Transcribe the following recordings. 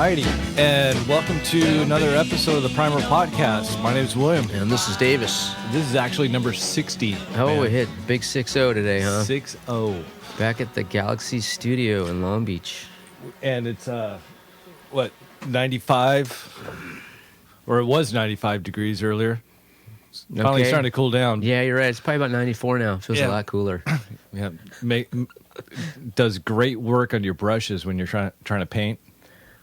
righty, and welcome to another episode of the Primer Podcast. My name is William. And this is Davis. This is actually number 60. Oh, man. we hit big 6-0 today, huh? 6-0. Back at the Galaxie Studio in Long Beach. And it's, 95? Or it was 95 degrees earlier. It's finally starting to cool down. Yeah, you're right. It's probably about 94 now. Feels a lot cooler. Yeah, does great work on your brushes when you're trying to paint.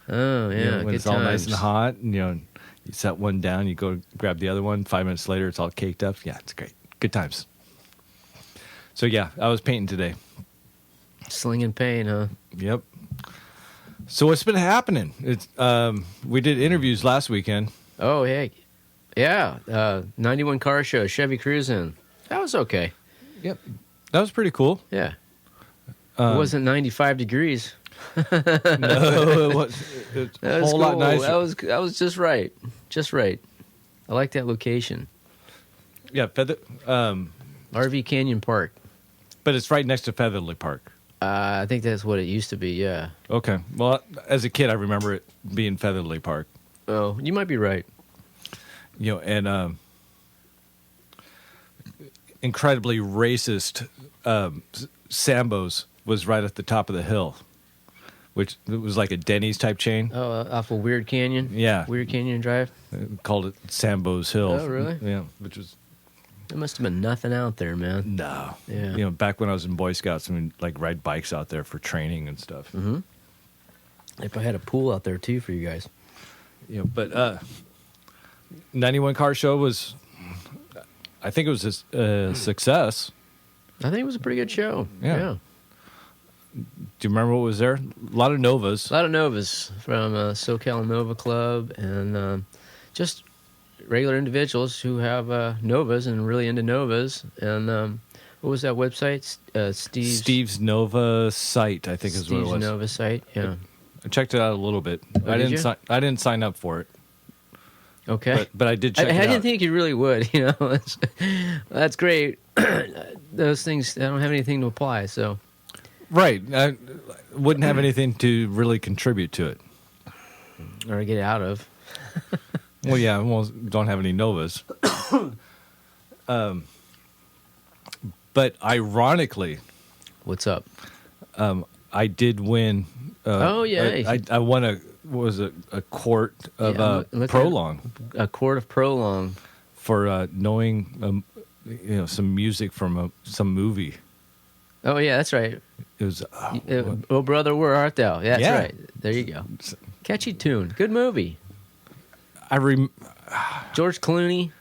Oh, yeah, You know, when good it's all nice times. and hot, and, you set one down, you go grab the other one. 5 minutes later, it's all caked up. Yeah, it's great. Good times. So yeah, I was painting today. Slinging paint, huh? Yep. So what's been happening? It's we did interviews last weekend. Oh, hey. Yeah, 91 car show, Chevy Cruising. That was okay. Yep. That was pretty cool. Yeah. It wasn't 95 degrees. No, it was a That was whole lot cool. nicer. That was just right. Just right. I like that location. Yeah, RV Canyon Park. but it's right next to Featherly Park. I think that's what it used to be, yeah. Okay. Well, as a kid, I remember it being Featherly Park. Oh, you might be right. And incredibly racist Sambo's was right at the top of the hill, which it was like a Denny's type chain. Oh, off of Weird Canyon? Yeah. Weird Canyon Drive? Called it Sambo's Hill. Oh, really? Yeah, which was... There must have been nothing out there, man. No. Yeah. Back when I was in Boy Scouts, I mean, like ride bikes out there for training and stuff. Mm-hmm. If I had a pool out there, too, for you guys. But 91 Car Show was... I think it was a success. I think it was a pretty good show. Yeah. Do you remember what was there? A lot of Novas. A lot of Novas from SoCal Nova Club and just regular individuals who have Novas and really into Novas. And what was that website? Steve's Nova site, I think is what it was. Steve's Nova site, yeah. I checked it out a little bit. Oh, I didn't sign up for it. Okay. But I did check it out. I didn't think you really would, That's great. Those things, I don't have anything to apply, so... Right. I wouldn't have anything to really contribute to it. Or get out of. Well, yeah, don't have any Novas. But ironically... What's up? I did win... Oh, yeah. I won a quart of Prolong. A quart of Prolong. For knowing, some music from some movie. Oh, yeah, that's right. It was... Oh, brother, where art thou? That's Yeah. right. There you go. Catchy tune. Good movie. George Clooney.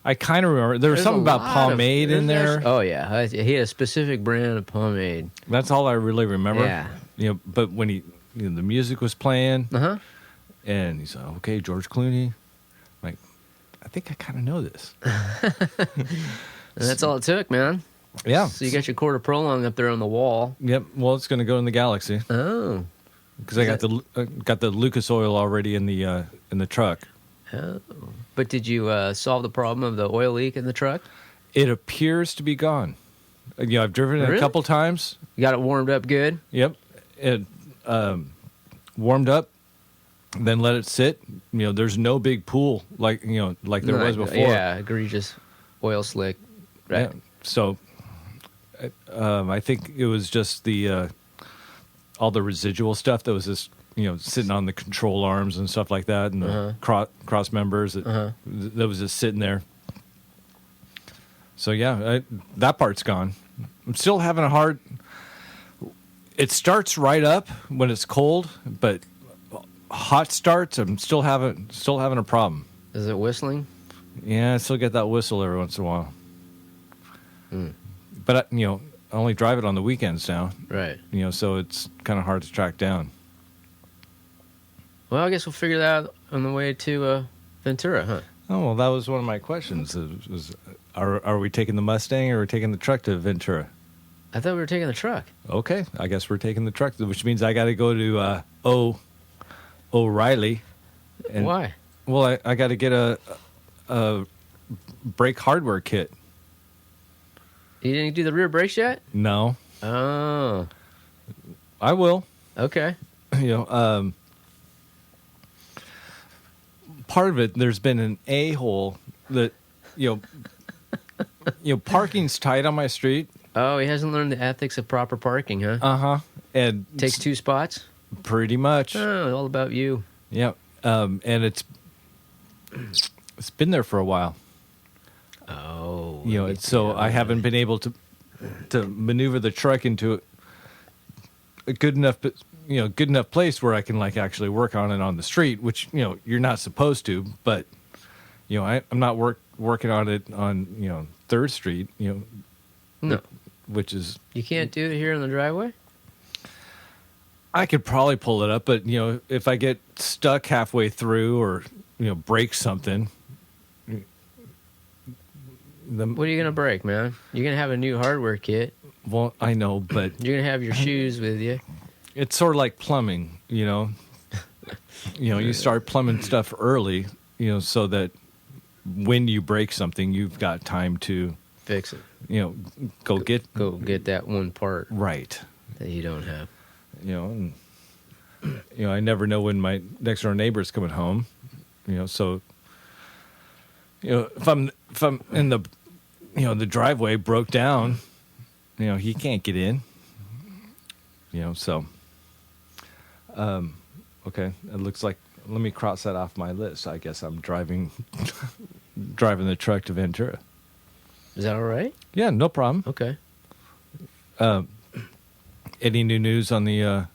I kind of remember. There was something about pomade in there. Oh, yeah. He had a specific brand of pomade. That's all I really remember. Yeah. But when the music was playing, Uh-huh. and he's like, okay, George Clooney. I'm like, I think I kind of know this. And that's all it took, man. Yeah. So you got your quart of Prolong up there on the wall. Yep. Well, it's going to go in the Galaxie Oh. because I got the Lucas oil already in the truck. Oh. But did you solve the problem of the oil leak in the truck? It appears to be gone. I've driven it Really? a couple times. You got it warmed up good? Yep. It warmed up, then let it sit. There's no big pool like there was before. Yeah, egregious oil slick. Right. Yeah. So I think it was just the all the residual stuff that was just sitting on the control arms and stuff like that, and the cross members that was just sitting there. So yeah, that part's gone. I'm still having a hard. It starts right up when it's cold, but hot starts, I'm still having a problem. Is it whistling? Yeah, I still get that whistle every once in a while. But I only drive it on the weekends now. Right. So it's kind of hard to track down. Well, I guess we'll figure that out on the way to Ventura, huh? Oh, well, that was one of my questions. Are we taking the Mustang or are we taking the truck to Ventura? I thought we were taking the truck. Okay, I guess we're taking the truck, which means I got to go to O'Reilly. And, Why? Well, I got to get a brake hardware kit. You didn't do the rear brakes yet? No. Oh. I will. Okay. part of it, there's been an a-hole that, parking's tight on my street. Oh, he hasn't learned the ethics of proper parking, huh? Uh-huh. And Takes 2 spots? pretty much. Oh, all about you. Yeah. And it's been there for a while. Oh. So I haven't been able to maneuver the truck into a good enough place where I can like actually work on it on the street, which you're not supposed to. But I'm not working on it on 3rd Street. No. Which is You can't do it here in the driveway? I could probably pull it up, but if I get stuck halfway through or break something. What are you going to break, man? You're going to have a new hardware kit. Well, I know, but You're going to have your shoes with you. it's sort of like plumbing, You start plumbing stuff early, so that when you break something, you've got time to Fix it. go get that one part right. that you don't have. And, I never know when my next door neighbor's coming home, so if I'm in the the driveway broke down, he can't get in, so okay, it looks like, let me cross that off my list. I guess I'm driving the truck to Ventura. Is that all right? Yeah, no problem. Okay. Any new news on the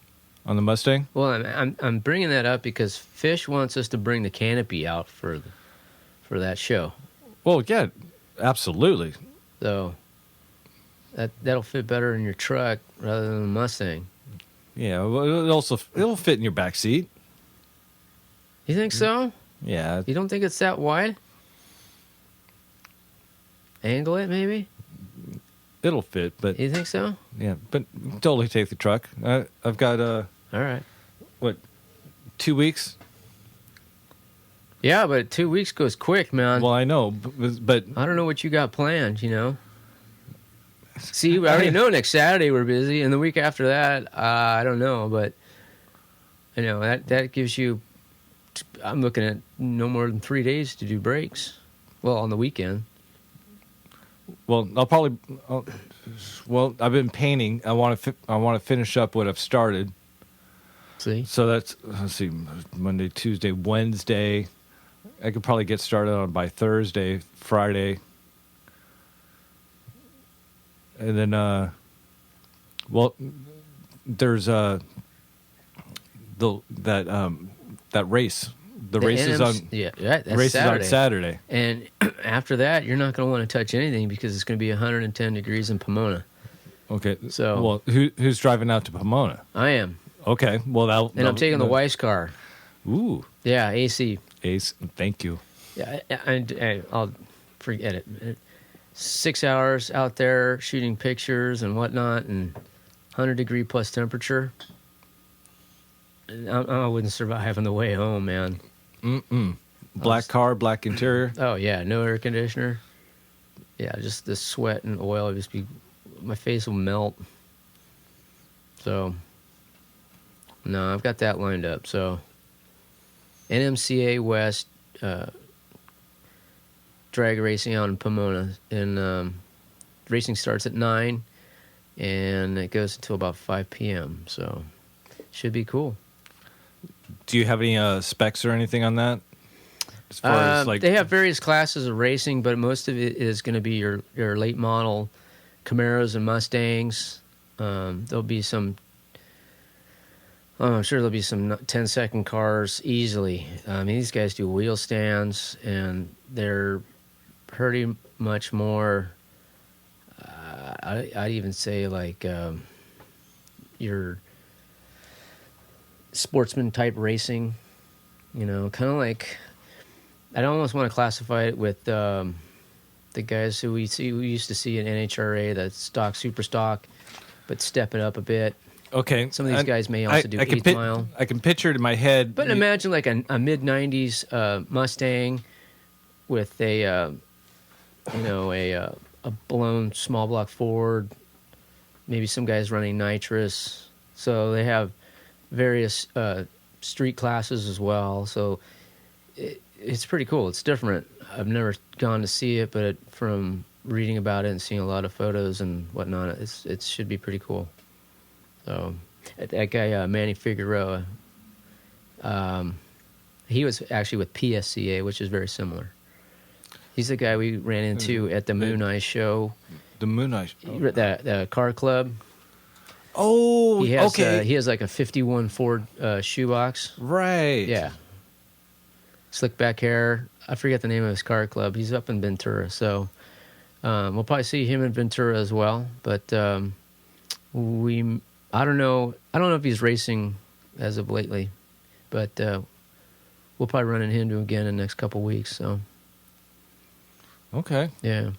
Mustang? Well, I'm bringing that up because Fish wants us to bring the canopy out for that show. Well, yeah, absolutely. So that'll fit better in your truck rather than the Mustang. Yeah, well, it'll fit in your back seat. You think so? Yeah. You don't think it's that wide? Angle it, maybe? It'll fit, but You think so? yeah, but totally take the truck. I've got All right. 2 weeks? Yeah, but 2 weeks goes quick, man. Well, I know, but I don't know what you got planned, See, I already know next Saturday we're busy, and the week after that, I don't know, but that gives you. I'm looking at no more than 3 days to do breaks. Well, on the weekend. well, I've been painting. I want to finish up what I've started. See, So let's see, Monday, Tuesday, Wednesday. I could probably get started on by Thursday, Friday. And then, there's that race. The race is on. Yeah, that's race Saturday. is on Saturday. And after that, you're not going to want to touch anything because it's going to be 110 degrees in Pomona. Okay. So, well, who's driving out to Pomona? I am. Okay. Well, And I'm taking the wife's car. Ooh. Yeah, AC. Ace. Thank you. Yeah, I'll forget it. 6 hours out there shooting pictures and whatnot, and 100-degree plus temperature. And I wouldn't survive on the way home, man. Black car, black interior. Oh yeah, no air conditioner. Yeah, just the sweat and oil would just be. My face will melt. So, no, I've got that lined up. So, NMCA West drag racing out in Pomona, and racing starts at 9, and it goes until about 5 p.m. So, should be cool. Do you have any specs or anything on that? As far as They have various classes of racing, but most of it is going to be your late model Camaros and Mustangs. There'll be some. I'm sure there'll be some 10-second cars easily. I mean, these guys do wheel stands, and they're pretty much more. I'd even say like your sportsman type racing. Kind of like. I'd almost want to classify it with the guys who we used to see in NHRA, the stock, super stock, but step it up a bit. Okay. Some of these guys may also do eighth mile. I can picture it in my head. But imagine like a mid-'90s Mustang with a blown small block Ford. Maybe some guys running nitrous. So they have various street classes as well. So it's pretty cool. It's different. I've never gone to see it, but from reading about it and seeing a lot of photos and whatnot, it should be pretty cool. So that guy Manny Figueroa, he was actually with PSCA, which is very similar. He's the guy we ran into at the Moon Eye show. The Moon Eye show. The car club. Oh, okay. He has like a 51 Ford shoebox. Right. Yeah. Slick back hair. I forget the name of his car club. He's up in Ventura, so we'll probably see him in Ventura as well. But I don't know if he's racing as of lately, but we'll probably run into him again in the next couple weeks. So. Okay. Yeah.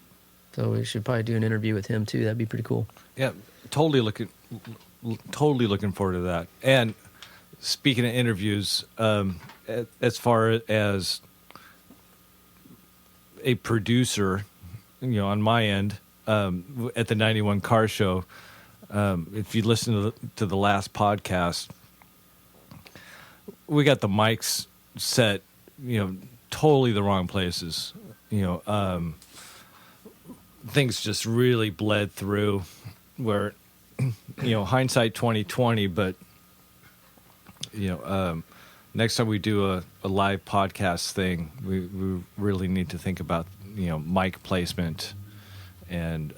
So we should probably do an interview with him too. That'd be pretty cool. Yeah, totally looking forward to that. And speaking of interviews, as far as a producer, on my end, at the 91 Car Show, if you listen to the last podcast, we got the mics set, totally the wrong places. Things just really bled through where, hindsight 2020, but, next time we do a live podcast thing, we really need to think about, mic placement and,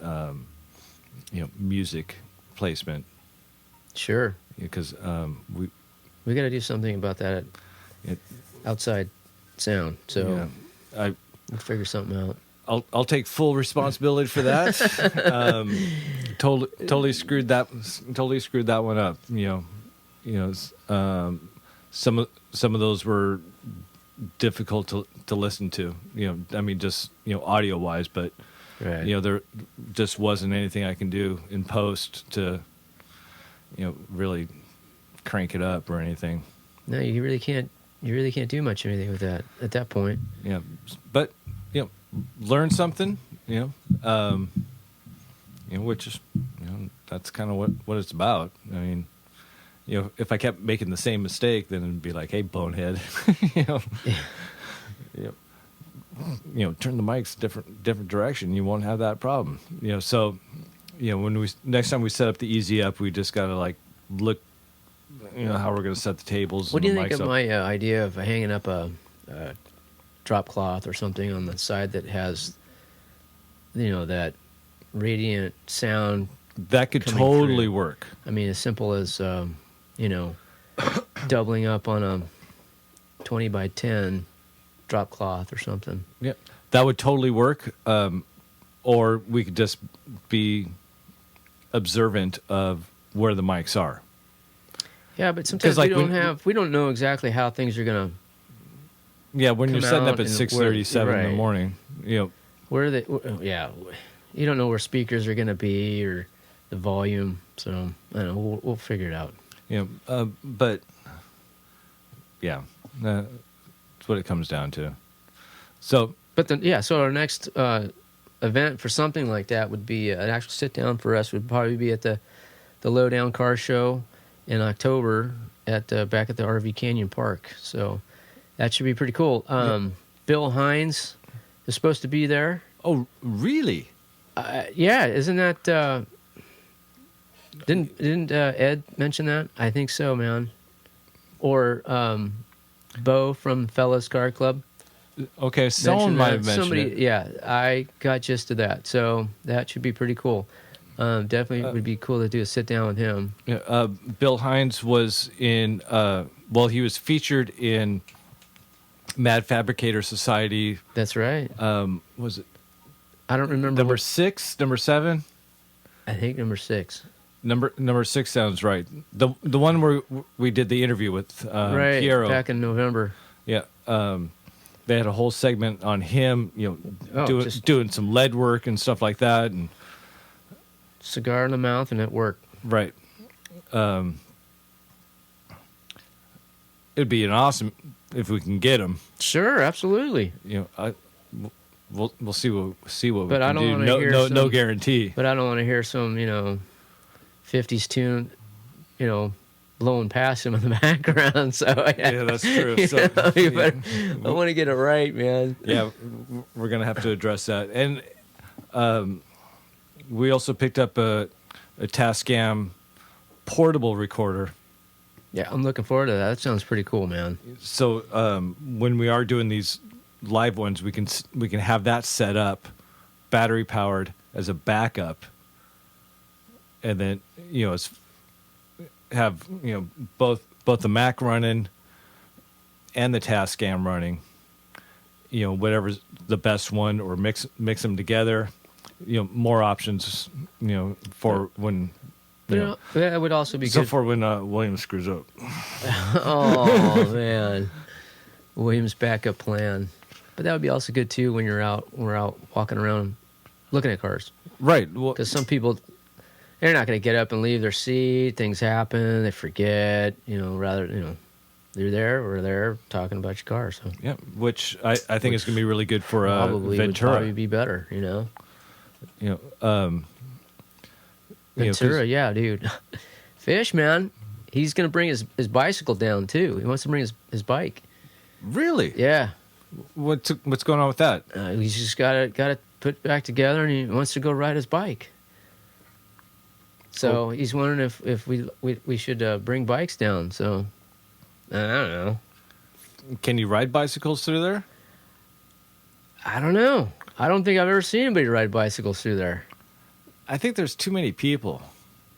music placement. Sure. Because we got to do something about that outside sound. So we'll figure something out. I'll take full responsibility for that. Totally screwed that one up. Some of those were difficult to listen to. Just audio wise, but right. There just wasn't anything I can do in post to really crank it up or anything. No, you really can't. You really can't do much of anything with that at that point. Yeah, but learn something. Which is that's kind of what it's about. I mean, if I kept making the same mistake, then it'd be like, hey, bonehead, turn the mics different direction. You won't have that problem. So when next time we set up the Easy Up, we just gotta look. How we're going to set the tables. What do you think of my idea of hanging up a drop cloth or something on the side that has, that radiant sound? That could totally work. I mean, as simple as, doubling up on a 20 by 10 drop cloth or something. Yeah, that would totally work. Or we could just be observant of where the mics are. Yeah, but sometimes we don't know exactly how things are going to. Yeah, when you're setting up at 6:37 in the morning, where are they? Yeah, you don't know where speakers are going to be or the volume. So I don't know. We'll figure it out. But yeah, that's what it comes down to. So, so our next event for something like that would be an actual sit down for us. Would probably be at the Lowdown Car Show in October at back at the RV Canyon Park. So that should be pretty cool. Bill Hines is supposed to be there. Oh, really? Yeah, isn't that didn't Ed mention that? I think so, man. Or Bo from Fellas Car Club. Okay, someone might have mentioned it. Yeah, I got gist of that. So that should be pretty cool. Definitely would be cool to do a sit down with him. Yeah, Bill Hines was in. He was featured in Mad Fabricator Society. That's right. Was it? I don't remember. Number 6, number 7. I think number 6. Number 6 sounds right. The one where we did the interview with right, Piero back in November. Yeah. They had a whole segment on him. Doing some lead work and stuff like that, and. Cigar in the mouth and it worked. Right. It'd be an awesome if we can get him. Sure, absolutely. We'll see what we but can I don't do. No guarantee. But I don't want to hear some 50s tune, blowing past him in the background. So Yeah, that's true. You So, know, you yeah. better, I want to get it right, man. Yeah, we're gonna have to address that. And we also picked up a Tascam portable recorder. Yeah, I'm looking forward to that. That sounds pretty cool, man. So when we are doing these live ones, we can have that set up, battery powered as a backup, and then have both the Mac running and the Tascam running. Whatever's the best one, or mix them together. More options. For when. That would also be so good for when William screws up. Oh man, Williams' backup plan. But that would be also good too when we're out walking around, looking at cars. Right. Well, Because some people, they're not going to get up and leave their seat. Things happen. They forget. They're there or they're talking about your car. So yeah, which I think is going to be really good for probably Ventura. would probably be better. Ventura, 'cause- yeah, dude. Fish, man. He's going to bring his bicycle down too. He wants to bring his bike. Really? Yeah. What's going on with that? He's just got to put it back together, and he wants to go ride his bike. So he's wondering if we should bring bikes down. So I don't know. Can you ride bicycles through there? I don't know. I don't think I've ever seen anybody ride bicycles through there. I think there's too many people.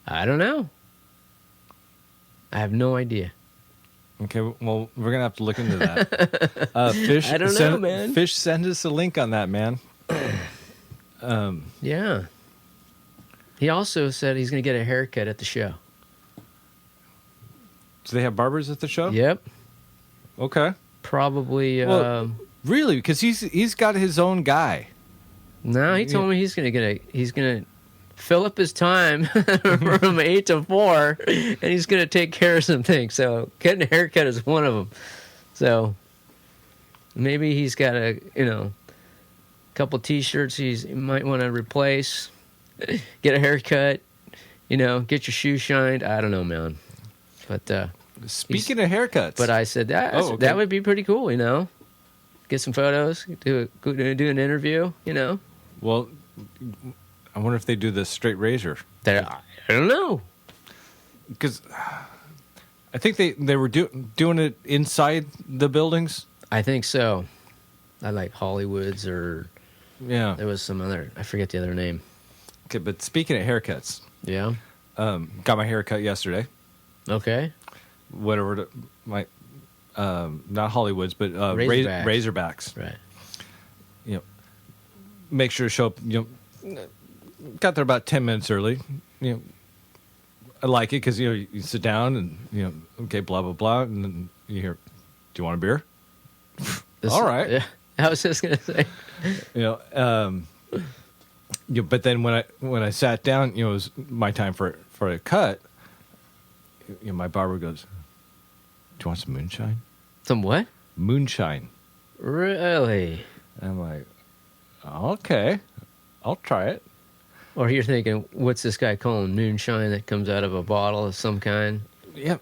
I don't know. I have no idea. Okay, well, we're gonna have to look into that. Fish, I don't know, man. Fish, send us a link on that, man. Yeah. He also said he's going to get a haircut at the show. Do they have barbers at the show? Yep. Okay. Probably. Well, really? Because he's got his own guy. No, he told me he's going to fill up his time from 8 to 4, and he's going to take care of some things. So getting a haircut is one of them. So maybe he's got a couple T-shirts he might want to replace. Get a haircut. Get your shoes shined. I don't know, man. But Speaking of haircuts, but I said that would be pretty cool. Get some photos. Do an interview. well, I wonder if they do the straight razor. I don't know. Because I think they were doing it inside the buildings. I think so. I like Hollywood's, or Yeah. there was some other. I forget the other name. Okay, but speaking of haircuts, Yeah. got my hair cut yesterday. Okay. Whatever my not Hollywood's, but Razorbacks. Razorbacks. Right. Make sure to show up. Got there about 10 minutes early. I like it because you sit down and okay, blah blah blah, and then you hear, "Do you want a beer?" All right. Yeah. I was just gonna say. But then when I sat down, it was my time for a cut. My barber goes, "Do you want some moonshine?" Some what? Moonshine. Really? And I'm like, "Okay, I'll try it." Or you're thinking, what's this guy calling moonshine that comes out of a bottle of some kind? Yeah,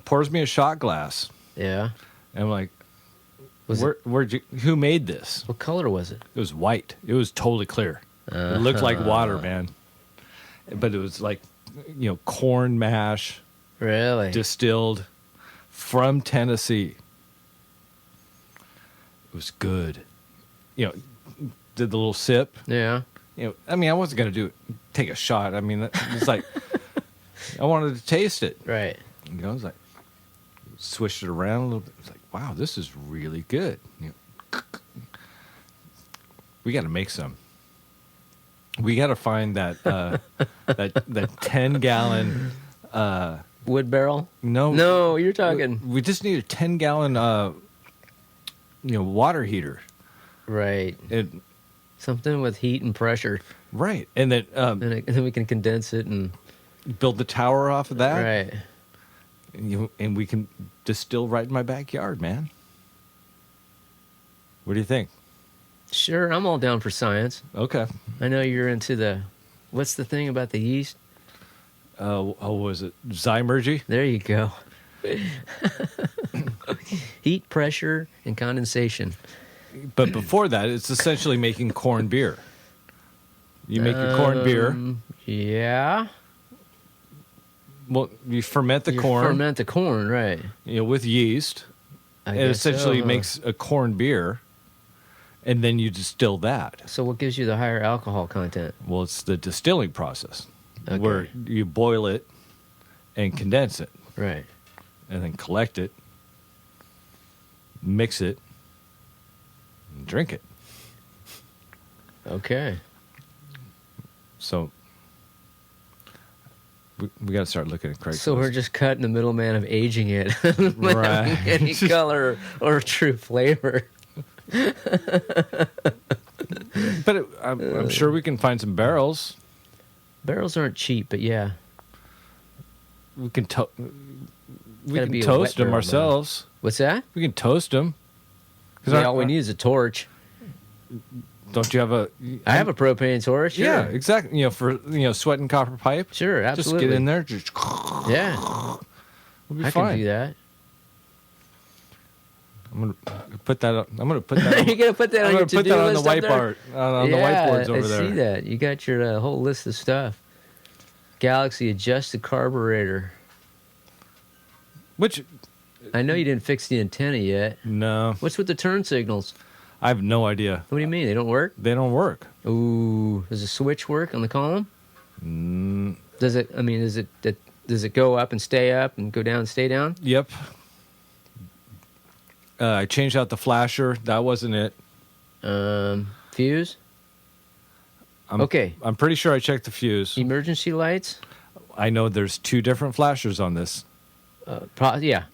pours me a shot glass. Yeah. And I'm like, who made this? What color was it? It was white. It was totally clear. It looked like water, man. But it was like, corn mash, Really? distilled from Tennessee. It was good. Did the little sip. Yeah. I wasn't going to take a shot. It's like, I wanted to taste it. Right. I was like, swished it around a little bit. It's like, wow, this is really good. We got to make some. We got to find that that 10-gallon. Wood barrel? No, you're talking. We just need a 10-gallon, water heater. Right. It, Something with heat and pressure. right, and then And then we can condense it and. build the tower off of that. Right. And we can distill right in my backyard, man. What do you think? Sure, I'm all down for science. Okay. I know you're into what's the thing about the yeast? What was it? Zymergy? There you go. Heat, pressure, and condensation. But before that, it's essentially making corn beer. You make your corn beer. Yeah. Well, you ferment the You corn. ferment the corn, right. With yeast. I It guess essentially so, huh? makes a corn beer. And then you distill that. So what gives you the higher alcohol content? Well, it's the distilling process. Okay. Where you boil it and condense it. Right. And then collect it. Mix it. And drink it. Okay. So we got to start looking at Craigslist. So we're just cutting the middleman of aging it without Right. any color or true flavor. But I'm sure we can find some barrels. Barrels aren't cheap, but yeah. We can Gotta be a toast wet them barrel, ourselves. What's that? We can toast them. Yeah, all we need is a torch. Don't you have a? I have a propane torch. Sure. Yeah, exactly. For sweat and copper pipe. Sure, absolutely. Just get in there. Just Yeah, we'll be I fine. can do that. I'm gonna put that. I'm gonna put that. You're gonna put that on your put to-do that on the list up there? whiteboard. On the whiteboards over there. I see that. You got your whole list of stuff. Galaxie adjusted carburetor. Which I know you didn't fix the antenna yet. no, What's with the turn signals? I have no idea. What do you mean? They don't work? They don't work. Ooh, does the switch work on the column? Does it? I mean, does it go up and stay up and go down and stay down? Yep. I changed out the flasher. That wasn't it. Fuse? I'm, Okay. I'm pretty sure I checked the fuse. Emergency lights? I know there's 2 different flashers on this. Yeah.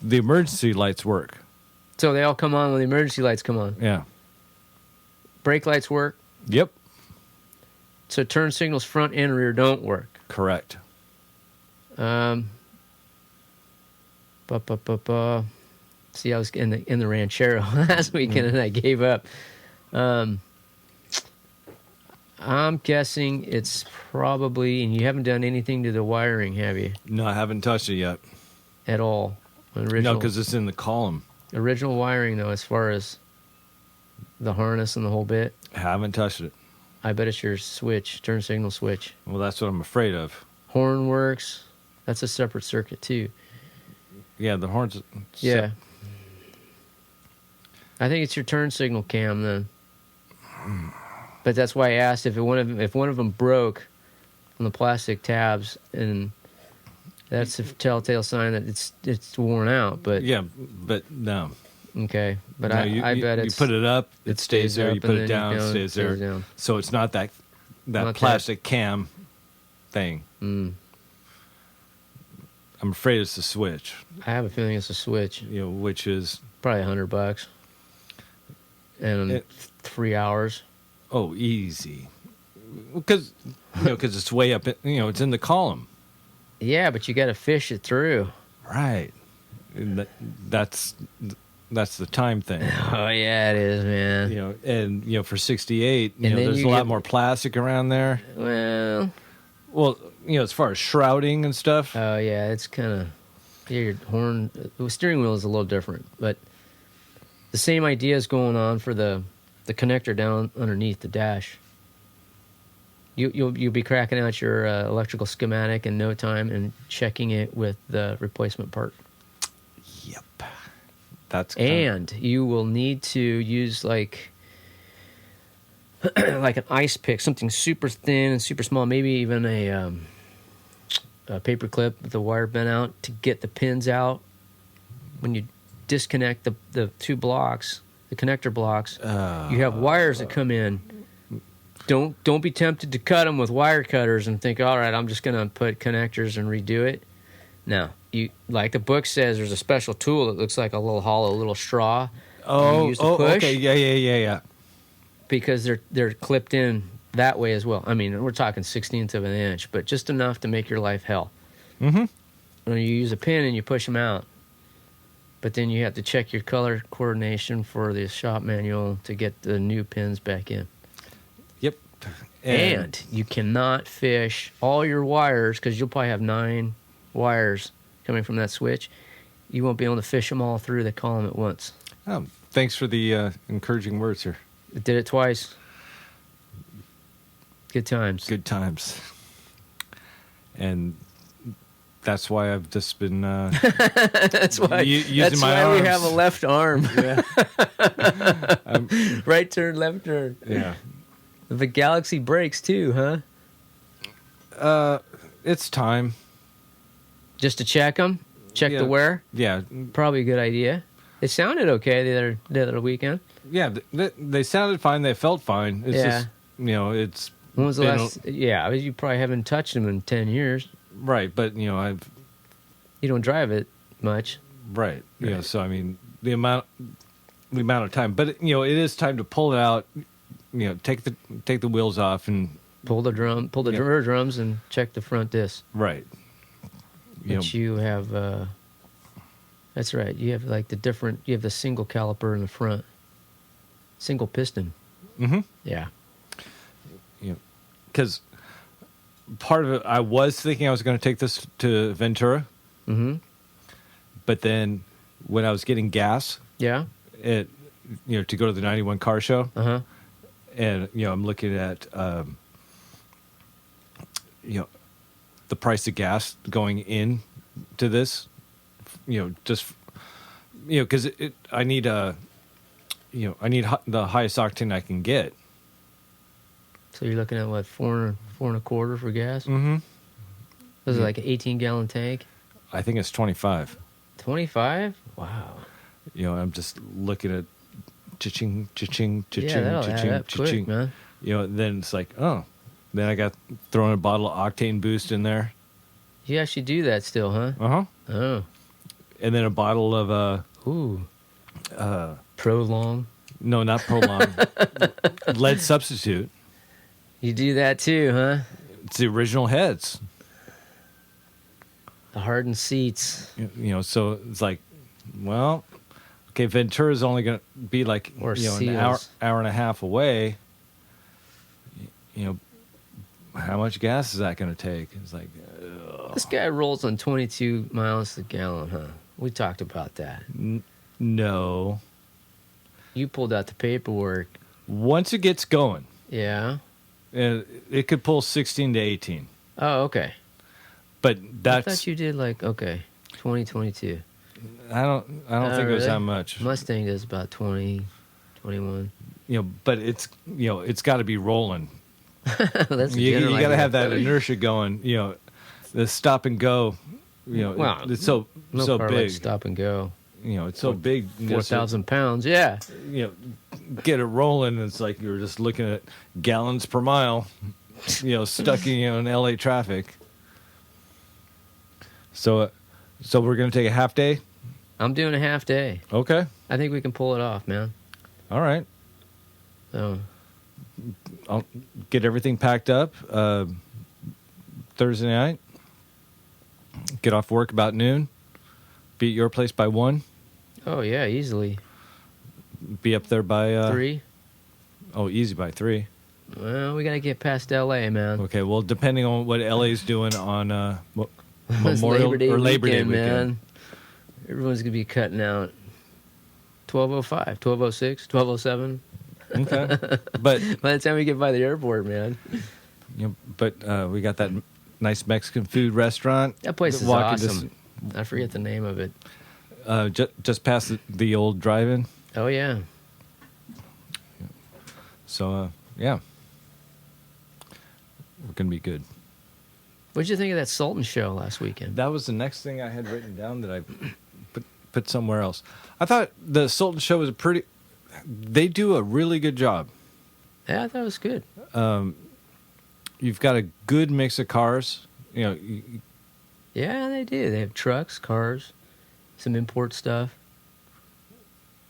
The emergency lights work. So they all come on when the emergency lights come on. Yeah. Brake lights work. Yep. So turn signals front and rear don't work. Correct. See, I was in the Ranchero last weekend and I gave up. I'm guessing it's probably, and you haven't done anything to the wiring, have you? No, I haven't touched it yet. At all? Original, No, because it's in the column. original wiring, though, as far as the harness and the whole bit, I haven't touched it. I bet it's your switch, turn signal switch. Well, that's what I'm afraid of. Horn works. That's a separate circuit, too. Yeah, the horns. Yeah. I think it's your turn signal cam then. But that's why I asked if one of them broke on the plastic tabs, and that's a telltale sign that it's worn out. But Yeah, but no. okay, but No, I bet you it's put it up, it stays there. up, You put and it then down, it stays there. down. So it's not that Not plastic cam thing. Mm. I'm afraid it's the switch. I have a feeling it's a switch. Which is Probably $100, and 3 hours. oh easy, because it's way up. It's in the column. Yeah, but you got to fish it through. Right. And that's the time thing. Oh yeah, it is, man. And for 68, And then there's you a lot get- more plastic around there. Well, As far as shrouding and stuff. oh yeah, it's kind of your horn. The steering wheel is a little different, but the same idea is going on for the connector down underneath the dash. You'll be cracking out your electrical schematic in no time and checking it with the replacement part. Yep. That's And you will need to use like an ice pick, something super thin and super small, maybe even a paper clip with the wire bent out to get the pins out. When you disconnect the 2 blocks, the connector blocks, you have wires that come in. Don't be tempted to cut them with wire cutters and think, all right, I'm just going to put connectors and redo it. No, like the book says, there's a special tool that looks like a little hollow, little straw. You use to push. Okay, yeah. Because they're clipped in that way as well. I mean, we're talking 1/16 of an inch, but just enough to make your life hell. Mm-hmm. When you use a pin and you push them out, but then you have to check your color coordination for the shop manual to get the new pins back in. Yep. And you cannot fish all your wires because you'll probably have 9 wires coming from that switch. You won't be able to fish them all through the column at once. Oh, thanks for the encouraging words here. It did it twice. Good times. Good times. And that's why I've just been that's why using my arms. We have a left arm. Yeah. Right turn, left turn. Yeah. The Galaxie breaks too, huh? It's time. Just to check them? Check the wear? Yeah. Probably a good idea. It sounded okay the other weekend. Yeah, they sounded fine. They felt fine. It's just, it's... When was the last... Yeah, you probably haven't touched them in 10 years. Right, but, You don't drive it much. Right. So, I mean, the amount of time. But, it is time to pull it out, take the wheels off and... Pull the rear drums and check the front disc. Right. But you have... That's right. You have you have the single caliper in the front. Single piston. Mm-hmm. Yeah. Because part of it, I was thinking I was going to take this to Ventura. Mm-hmm. But then when I was getting gas, to go to the 91 car show, and I'm looking at the price of gas going in to this, just because I need the highest octane I can get. So you're looking at what, 4.25 for gas? Mm-hmm. Was it like an 18-gallon tank? I think it's 25. 25? Wow. I'm just looking at cha-ching, cha-ching, cha-ching, that'll cha-ching, add up cha-ching. quick, man. Then it's like, oh. Then I got thrown a bottle of Octane Boost in there. You actually do that still, huh? Uh-huh. Oh. And then a bottle of... Prolong? No, not Prolong. Lead Substitute. You do that too, huh? It's the original heads. The hardened seats. So it's like, well, okay, Ventura's only going to be like, or an hour and a half away. How much gas is that going to take? It's like, ugh. This guy rolls on 22 miles a gallon, huh? We talked about that. No. You pulled out the paperwork. Once it gets going. Yeah. It could pull 16 to 18. Oh, okay. But that's... I thought you did 2022. I don't think it was that much. Mustang does about 20, 21. But it's got to be rolling. That's you got to have that inertia going. The stop and go. It's so big. Like stop and go. It's so big. 4,000 pounds. Yeah. Get it rolling. It's like you're just looking at gallons per mile. Stuck in LA traffic. So we're gonna take a half day. I'm doing a half day. Okay. I think we can pull it off, man. All right. So I'll get everything packed up Thursday night. Get off work about noon. Be at your place by 1. Oh yeah, easily. Be up there by 3. Oh, easy by 3. Well, we gotta get past LA, man. Okay. Well, depending on what LA's doing on Memorial Labor Day weekend. Man. Everyone's gonna be cutting out 12:05, 12:06, 12:07. Okay. But by the time we get by the airport, man. But we got that nice Mexican food restaurant. That place is awesome. I forget the name of it. Just past the old drive-in. Oh yeah. So yeah, we're gonna be good. What did you think of that Sultan show last weekend? That was the next thing I had written down that I put somewhere else. I thought the Sultan show was they do a really good job. Yeah, I thought it was good. You've got a good mix of cars. Yeah, they do. They have trucks, cars, some import stuff.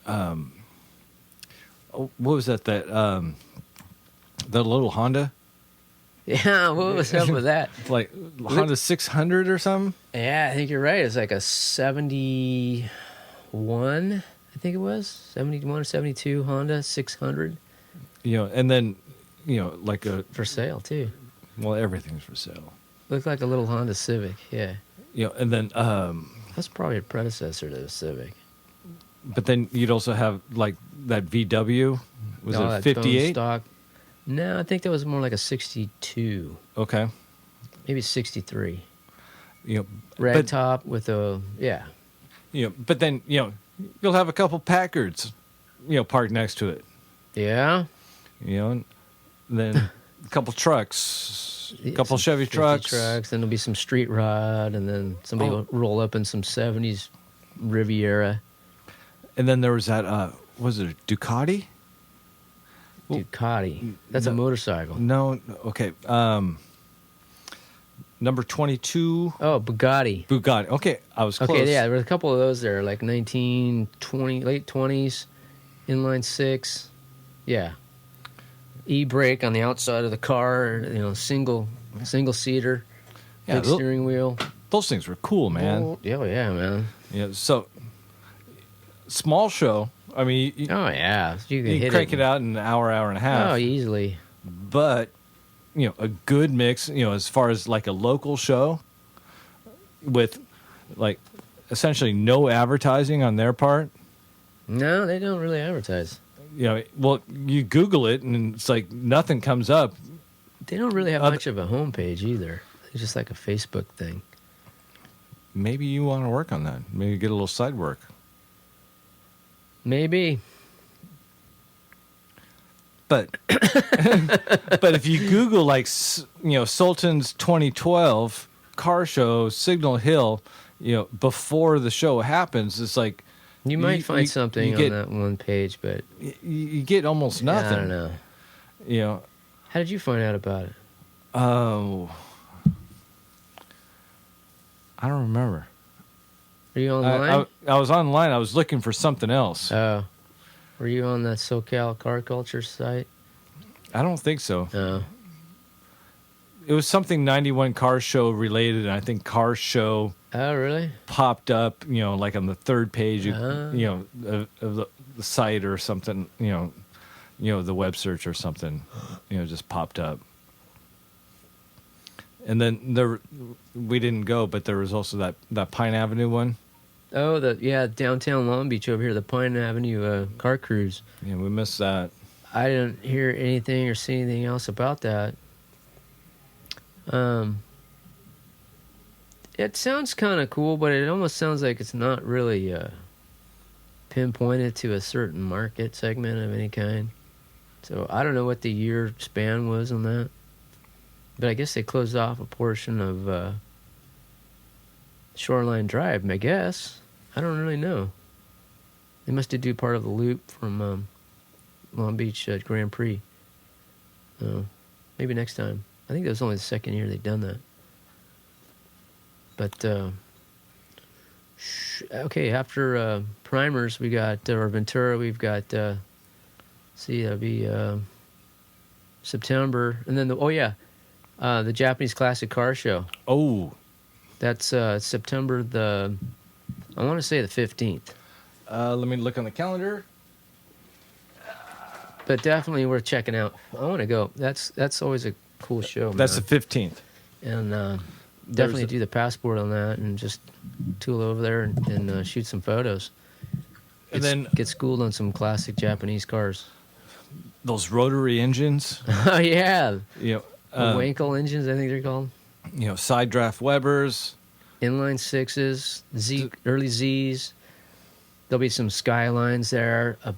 What was that? The little Honda? Yeah, what was up with that? Like Honda 600 or something? Yeah, I think you're right. It's like a 71, I think it was. 71 or 72 Honda 600. And then, like a For sale too. well, everything's for sale. Looked like a little Honda Civic. Yeah, And then that's probably a predecessor to the Civic. but then you'd also have like that VW. Was Oh, it that 58? stock? No, I think that was more like a 62, Okay. maybe 63. Red Red top with a but then you'll have a couple Packards, parked next to it. yeah. And then a couple trucks, a couple Some Chevy 50 trucks. Then there'll be some street rod, and then somebody will roll up in some 70s Riviera. And then there was that. Was it a Ducati? Ducati. That's a motorcycle. No. Okay. Number 22. Oh, Bugatti. Bugatti. Okay, I was close. Okay, yeah, there were a couple of those there, like 1920, late 20s, inline six. Yeah. E-brake on the outside of the car, single seater, big steering wheel. Those things were cool, man. Oh, yeah, man. Yeah. So small show. I mean, Oh, yeah. You can you hit crank it out in an hour and a half. Oh, easily. But a good mix. As far as like a local show, with like essentially no advertising on their part. No, they don't really advertise. Well, you Google it and it's like nothing comes up. They don't really have much of a homepage either. It's just like a Facebook thing. Maybe you want to work on that. Maybe get a little side work. Maybe. But but if you Google like Sultan's 2012 car show Signal Hill, before the show happens, it's like You might find something on that one page, but you get almost nothing. I don't know. How did you find out about it? Oh, I don't remember. Are you online? I was online. I was looking for something else. Oh. Were you on that SoCal car culture site? I don't think so. No. It was something 91 Car Show related, and I think Car Show Oh, really? popped up, like on the third page, of the site or something, the web search or something, just popped up. And then we didn't go, but there was also that Pine Avenue one. Oh, downtown Long Beach over here, the Pine Avenue car cruise. Yeah, we missed that. I didn't hear anything or see anything else about that. It sounds kind of cool, but it almost sounds like it's not really pinpointed to a certain market segment of any kind. So I don't know what the year span was on that. But I guess they closed off a portion of Shoreline Drive, I guess. I don't really know. They must do part of the loop from Long Beach Grand Prix. Maybe next time. I think that was only the second year they'd done that. But, okay, after Primers, we got, or Ventura, we've got, that'll be September. And then, the Japanese Classic Car Show. Oh. That's September I want to say the 15th. Let me look on the calendar. But definitely worth checking out. I want to go. That's always a cool show, That's man. the 15th. And definitely do the passport on that and just tool over there and shoot some photos. And then get schooled on some classic Japanese cars. Those rotary engines. Oh, yeah. The Wankel engines, I think they're called. Side draft Webers. Inline sixes, early Zs. There'll be some Skylines there. A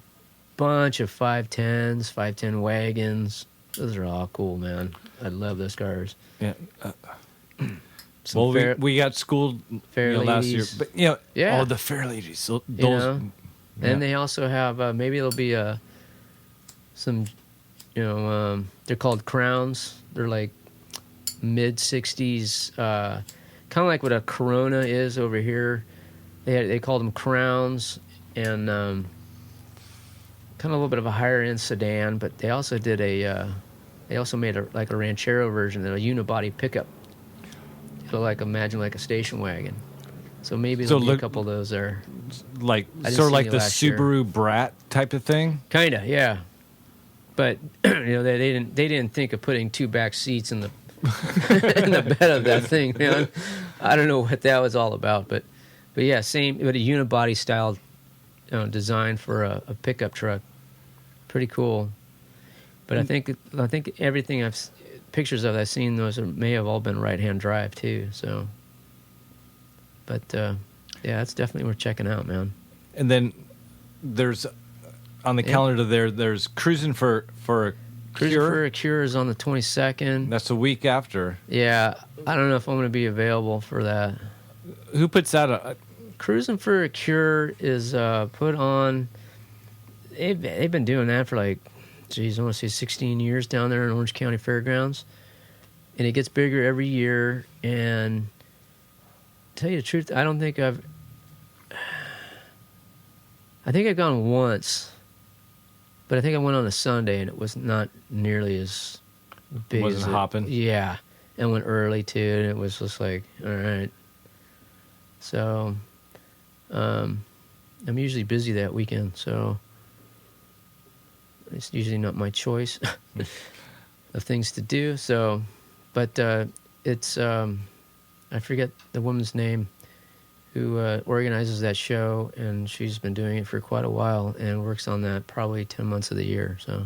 bunch of 510s, 510 wagons. Those are all cool, man. I love those cars. Yeah. We got schooled last year, but yeah. Oh, the Fair Ladies. Those, and they also have maybe there'll be some, they're called Crowns. They're like mid '60s, kind of like what a Corona is over here. They called them Crowns, and kind of a little bit of a higher end sedan. But they also did they also made a Ranchero version, a unibody pickup. So imagine a station wagon. So maybe there'll be a couple of those there. Like sort of like the Subaru Brat type of thing. Kinda, yeah. But they didn't think of putting 2 back seats in the in the bed of that thing, man. I don't know what that was all about, but yeah, same, but a unibody style design for a pickup truck. Pretty cool. But I think everything pictures of I've seen, those may have all been right-hand drive too. So, but yeah, that's definitely worth checking out, man. And then there's on the calendar there's Cruising for a Cruising Cure. for a Cure is on the 22nd. That's a week after. Yeah, I don't know if I'm going to be available for that. Who puts that on? Cruising for a Cure is put on. They've been doing that for like, geez, I want to say 16 years down there in Orange County Fairgrounds, and it gets bigger every year. And to tell you the truth, I think I've gone once, but I think I went on a Sunday, and it was not nearly as big. Wasn't hopping. Yeah, and went early too, and it was just like, all right. So, I'm usually busy that weekend, so it's usually not my choice of things to do. So, but it's I forget the woman's name who organizes that show, and she's been doing it for quite a while and works on that probably 10 months of the year. So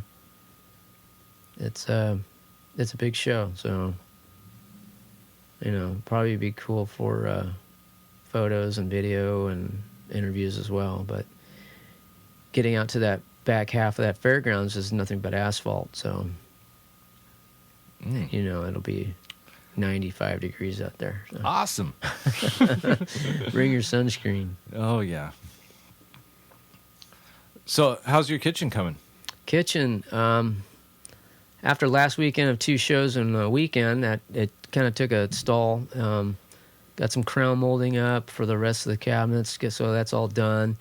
it's a big show. So, probably be cool for photos and video and interviews as well. But getting out to that back half of that fairgrounds is nothing but asphalt. So, it'll be 95 degrees out there. So. Awesome. Bring your sunscreen. Oh, yeah. So how's your kitchen coming? Kitchen, after last weekend of 2 shows in a weekend, that it kind of took a stall. Got some crown molding up for the rest of the cabinets, so that's all done.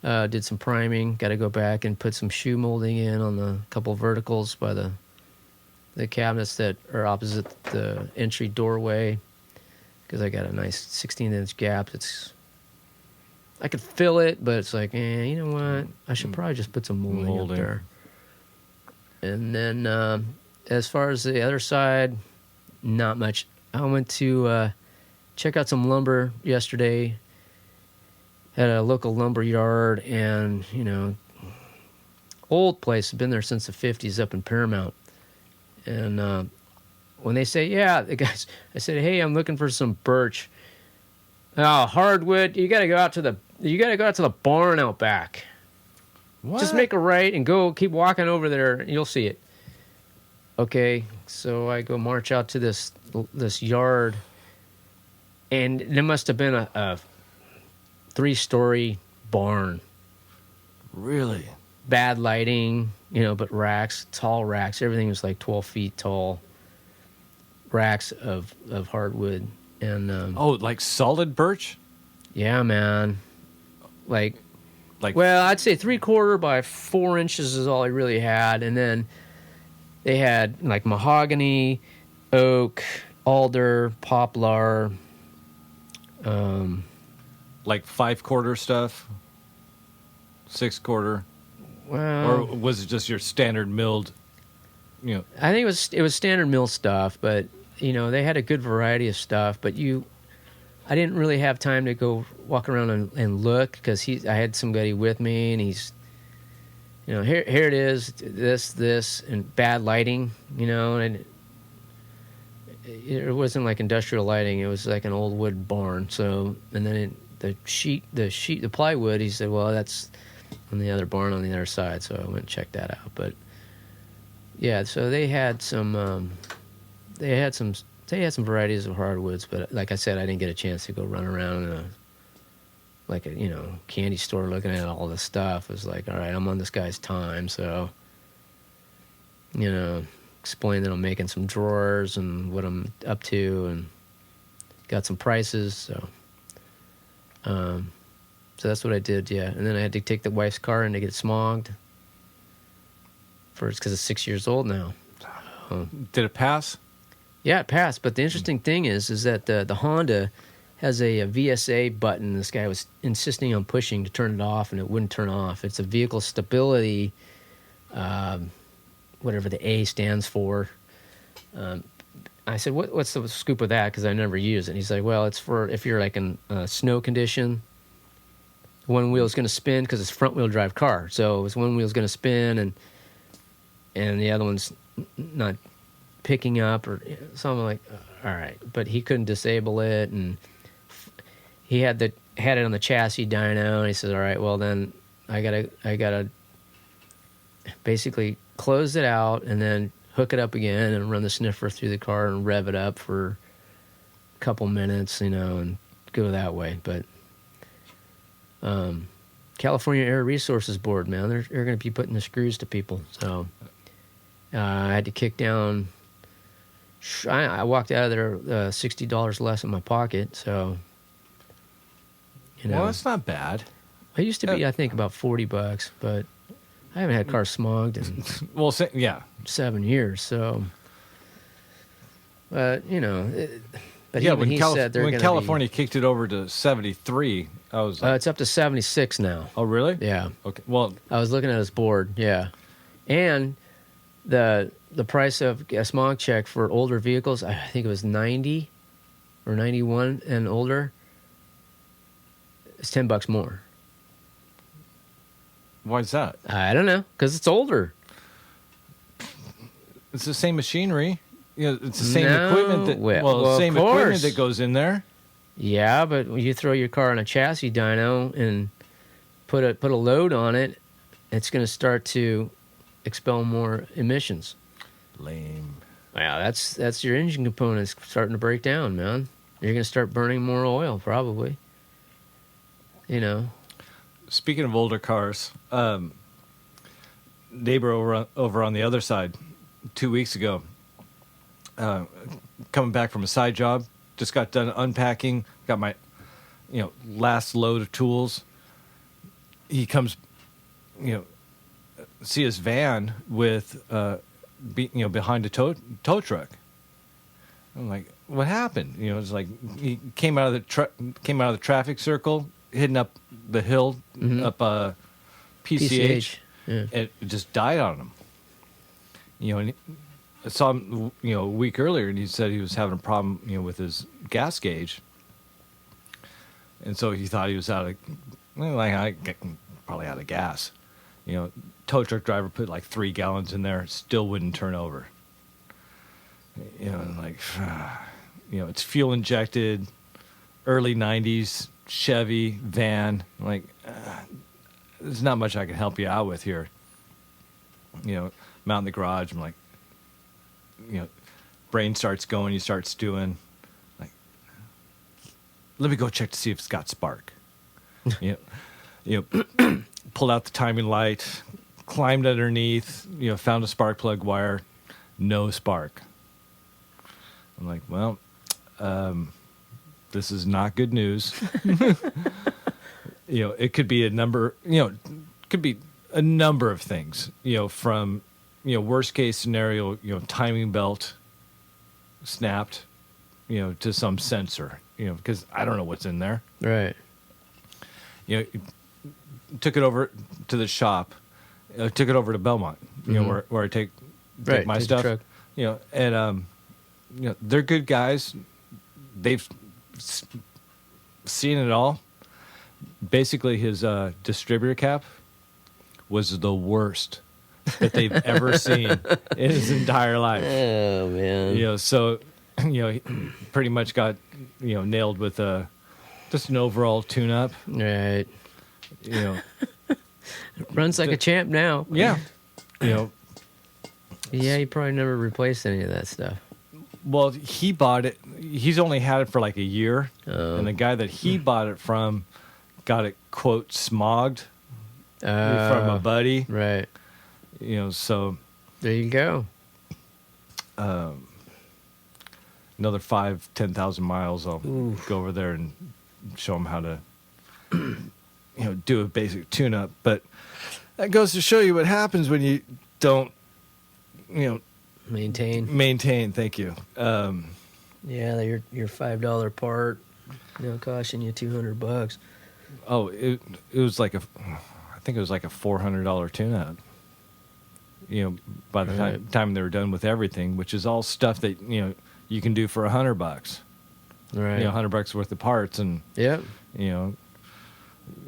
Did some priming. Got to go back and put some shoe molding in on the couple verticals by the cabinets that are opposite the entry doorway, because I got a nice 16-inch gap. I could fill it, but it's like, you know what? I should probably just put some molding up there. And then as far as the other side, not much. I went to check out some lumber yesterday at a local lumber yard, and, old place, been there since the 50s up in Paramount. And when they say, the guys, I said, hey, I'm looking for some birch. Oh, hardwood. You got to go out to the barn out back. What? Just make a right and keep walking over there, and you'll see it. Okay, so I go march out to this yard, and there must have been a 3-story barn. Really? Bad lighting, but racks, tall racks. Everything was like 12 feet tall. Racks of hardwood. And like solid birch? Yeah, man. Like well, I'd say 3/4 by 4 inches is all I really had, and then they had like mahogany, oak, alder, poplar. Like 5/4 stuff, 6/4. Well, or was it just your standard milled? I think it was standard mill stuff, but they had a good variety of stuff. But I didn't really have time to go walk around and look, because I had somebody with me, and he's, here it is, this, and bad lighting, and it wasn't like industrial lighting. It was like an old wood barn. So, and then the plywood, he said, well, that's on the other barn on the other side. So I went and checked that out. But yeah, so they had some varieties of hardwoods, but like I said, I didn't get a chance to go run around in a candy store looking at all this stuff. It was like, all right, I'm on this guy's time, so explain that I'm making some drawers and what I'm up to, and got some prices. So so that's what I did, yeah. And then I had to take the wife's car in to get it smogged because it's 6 years old now. Did it pass? Yeah, it passed. But the interesting thing is that the Honda has a VSA button. This guy was insisting on pushing to turn it off, and it wouldn't turn off. It's a vehicle stability whatever the A stands for. I said, what's the scoop with that? Because I never use it. And he's like, well, it's for if you're like in snow condition. One wheel is going to spin because it's front wheel drive car. So it's one wheel's going to spin and the other one's not picking up or something. Like, all right. But he couldn't disable it, and he had it on the chassis dyno, and he says, all right, well then I gotta basically close it out and then hook it up again and run the sniffer through the car and rev it up for a couple minutes, and go that way. But California Air Resources Board, man, they're going to be putting the screws to people. So I had to kick down. I walked out of there $60 less in my pocket. So well, that's not bad. It used to be, I think, about $40, but I haven't had cars smogged in well, yeah, 7 years. So, but but yeah, even he said they're when California kicked it over to 73, I was like, it's up to 76 now. Oh, really? Yeah. Okay. Well, I was looking at his board. Yeah, and the price of a smog check for older vehicles, I think it was 90 or 91 and older. It's $10 more. Why is that? I don't know, because it's older. It's the same machinery. It's the same equipment. Same equipment that goes in there. Yeah, but when you throw your car on a chassis dyno and put a load on it, it's going to start to expel more emissions. Lame. Wow, that's your engine components starting to break down, man. You're going to start burning more oil, probably. Speaking of older cars, neighbor over on the other side, 2 weeks ago, coming back from a side job, just got done unpacking, got my, last load of tools. He comes, see his van with, behind a tow truck. I'm like, what happened? It's like he came out of the traffic circle, hitting up the hill, up PCH. Yeah. It just died on him. And I saw him, a week earlier, and he said he was having a problem, with his gas gauge. And so he thought he was probably out of gas. Tow truck driver put like 3 gallons in there, still wouldn't turn over. And like, it's fuel injected, early 90s Chevy van. Like, there's not much I can help you out with here. Mount in the garage. I'm like, brain starts going, you start stewing. Like, let me go check to see if it's got spark. Pulled out the timing light, climbed underneath, found a spark plug wire, no spark. I'm like, well, this is not good news. It could be a number, a number of things, from, worst case scenario, timing belt snapped, to some sensor, because I don't know what's in there. Right. Took it over to the shop, took it over to Belmont, where I take my stuff, and, they're good guys. They've seen it all. Basically, his distributor cap was the worst that they've ever seen in his entire life. Oh, man. So, he pretty much got, nailed with just an overall tune-up. Right. Runs like a champ now. Yeah. Yeah, he probably never replaced any of that stuff. Well, he bought it. He's only had it for like a year. Oh. And the guy that he bought it from got it, quote, smogged from a buddy. Right. So. There you go. Another 10,000 miles, I'll go over there and show him how to, do a basic tune-up. But that goes to show you what happens when you don't, Maintain, thank you. Yeah, your $5 part, costing you $200. Oh, it was like I think it was like a $400 tune-up. by the time they were done with everything, which is all stuff that you can do for $100. Right. $100 worth of parts, and Yep.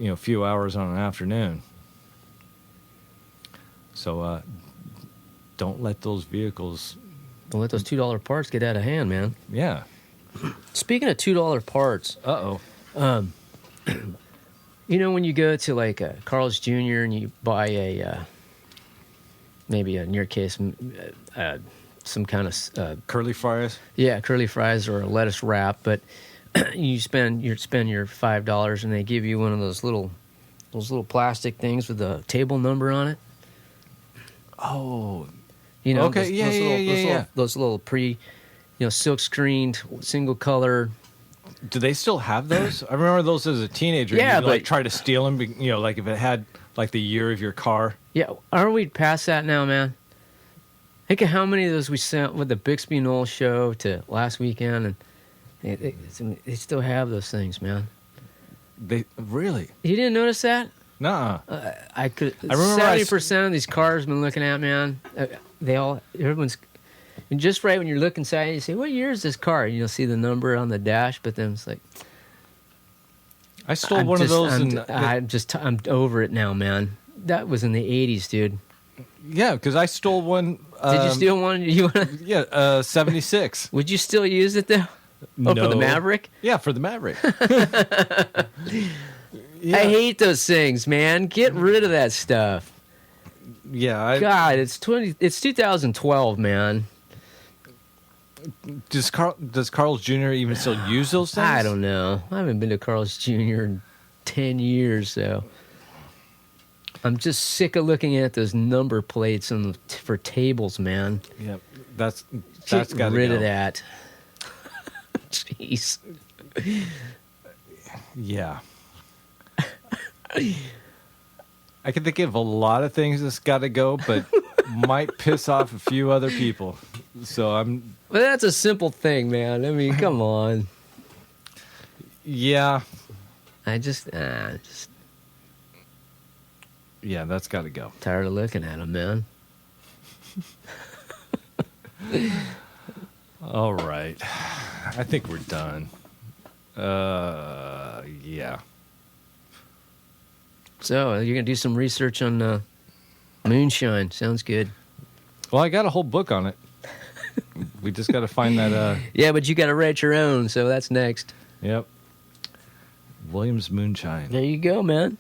A few hours on an afternoon. So don't let those vehicles. Don't let those $2 parts get out of hand, man. Yeah. Speaking of $2 parts, when you go to like Carl's Jr. and you buy maybe in your case, some kind of Curly fries. Yeah, curly fries or a lettuce wrap, but you spend your $5 and they give you one of those little plastic things with a table number on it. Oh, okay, those little silk screened, single color. Do they still have those? I remember those as a teenager. Yeah, but try to steal them. Like if it had like the year of your car. Yeah, aren't we past that now, man? Think of how many of those we sent with the Bixby Knoll show to last weekend, and they still have those things, man. They really? You didn't notice that? Nuh-uh. I remember 70% of these cars I've been looking at, man. Everyone's just right when you're looking inside. You say, "What year is this car?" And you'll see the number on the dash, but then it's like, I stole one of those. I'm over it now, man. That was in the '80s, dude. Yeah, because I stole one. Did you steal one? Yeah, 76. Would you still use it though? No. Oh, for the Maverick? Yeah, for the Maverick. I hate those things, man. Get rid of that stuff. Yeah, God, it's 2012, man. Does Carl's Jr. even still use those things? I don't know. I haven't been to Carl's Jr. in 10 years, so I'm just sick of looking at those number plates for tables, man. Yeah, that's Get got rid of that. Jeez. Yeah. I can think of a lot of things that's got to go, but might piss off a few other people. So I'm. But that's a simple thing, man. I mean, come on. Yeah. I just. Yeah, that's got to go. Tired of looking at them, man. All right. I think we're done. Yeah. So, you're going to do some research on moonshine. Sounds good. Well, I got a whole book on it. We just got to find that. Yeah, but you got to write your own, so that's next. Yep. Williams Moonshine. There you go, man.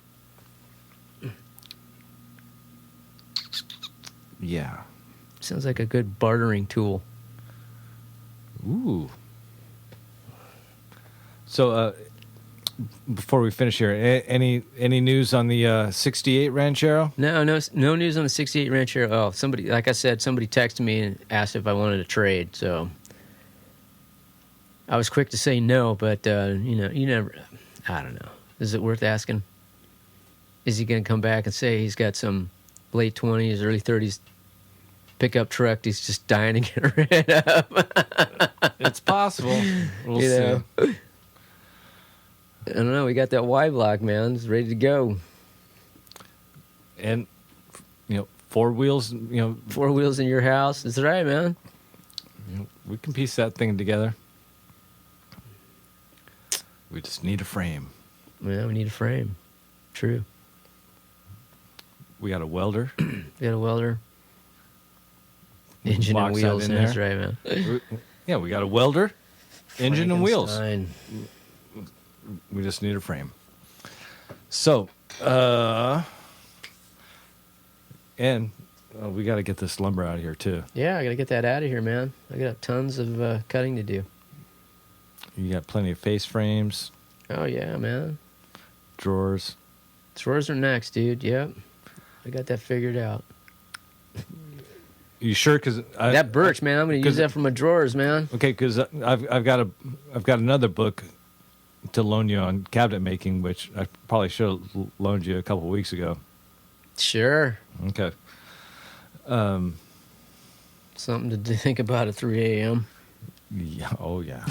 Yeah. Sounds like a good bartering tool. Ooh. So, before we finish here, any news on the 68 Ranchero? No news on the 68 Ranchero. Oh, somebody texted me and asked if I wanted to trade, so I was quick to say no, but, you never, I don't know. Is it worth asking? Is he going to come back and say he's got some late 20s, early 30s pickup truck he's just dying to get rid of? It's possible. We'll see. I don't know. We got that Y block, man. It's ready to go. And, four wheels, 4 wheels in your house. That's right, man. We can piece that thing together. We just need a frame. Yeah, we need a frame. True. We got a welder. We got a welder. Engine and wheels. That's right, man. Yeah, we got a welder, engine and wheels. Fine. We just need a frame. So, and we got to get this lumber out of here too. Yeah, I got to get that out of here, man. I got tons of cutting to do. You got plenty of face frames. Oh, yeah, man. Drawers. Drawers are next, dude. Yep. I got that figured out. You sure? Because that birch, man. I'm going to use that for my drawers, man. Okay, because I've got another book to loan you on cabinet making, which I probably should have loaned you a couple of weeks ago. Sure. Okay. Something to think about at 3 a.m. Yeah. Oh, yeah.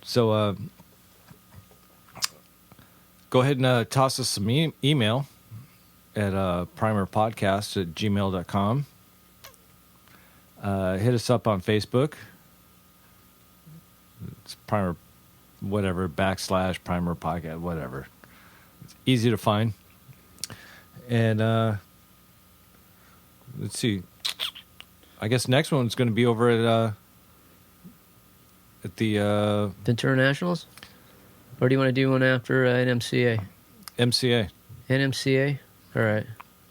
So, go ahead and toss us some email. at primerpodcast@gmail.com. Hit us up on Facebook. It's Primer, whatever, / Primer Podcast, whatever. It's easy to find. And let's see. I guess next one's going to be over at the Ventura Nationals? Or do you want to do one after NMCA? MCA. NMCA? All right.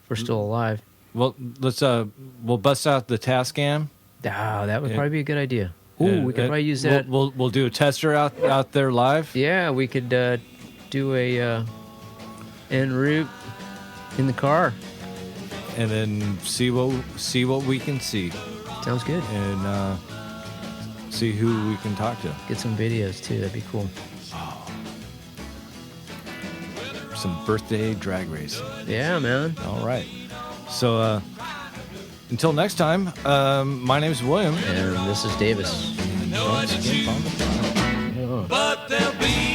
We're still alive. Well, let's we'll bust out the Tascam. Ah, that would probably be a good idea. Ooh, we could probably use that. We'll do a tester out there live. Yeah, we could do a en route in the car. And then see what we can see. Sounds good. And see who we can talk to. Get some videos too. That'd be cool. Some birthday drag racing. Yeah, man. All right. So until next time, my name's William. And this is Davis. And but there'll be